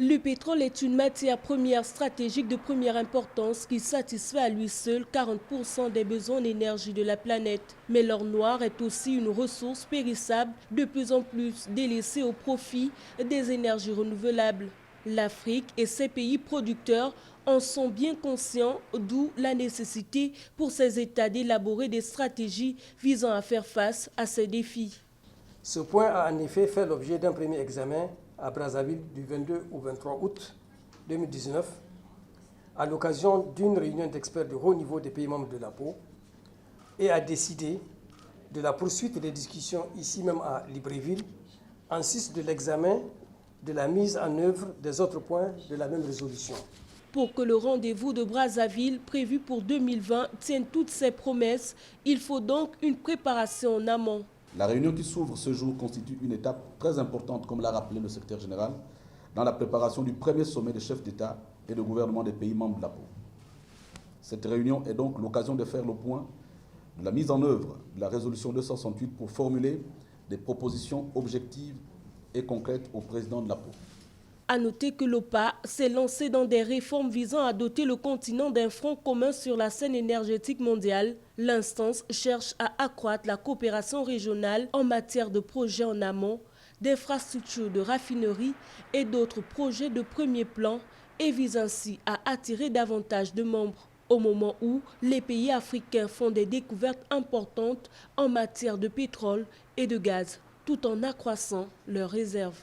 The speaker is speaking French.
Le pétrole est une matière première stratégique de première importance qui satisfait à lui seul 40% des besoins d'énergie de la planète. Mais l'or noir est aussi une ressource périssable de plus en plus délaissée au profit des énergies renouvelables. L'Afrique et ses pays producteurs en sont bien conscients, d'où la nécessité pour ces États d'élaborer des stratégies visant à faire face à ces défis. Ce point a en effet fait l'objet d'un premier examen à Brazzaville du 22 au 23 août 2019, à l'occasion d'une réunion d'experts de haut niveau des pays membres de l'APO, et a décidé de la poursuite des discussions ici même à Libreville, en sus de l'examen de la mise en œuvre des autres points de la même résolution. Pour que le rendez-vous de Brazzaville prévu pour 2020 tienne toutes ses promesses, il faut donc une préparation en amont. La réunion qui s'ouvre ce jour constitue une étape très importante, comme l'a rappelé le secrétaire général, dans la préparation du premier sommet des chefs d'État et de gouvernement des pays membres de l'APO. Cette réunion est donc l'occasion de faire le point de la mise en œuvre de la résolution 268 pour formuler des propositions objectives et concrètes au président de l'APO. À noter que l'OPA s'est lancé dans des réformes visant à doter le continent d'un front commun sur la scène énergétique mondiale. L'instance cherche à accroître la coopération régionale en matière de projets en amont, d'infrastructures de raffinerie et d'autres projets de premier plan et vise ainsi à attirer davantage de membres. Au moment où les pays africains font des découvertes importantes en matière de pétrole et de gaz, tout en accroissant leurs réserves.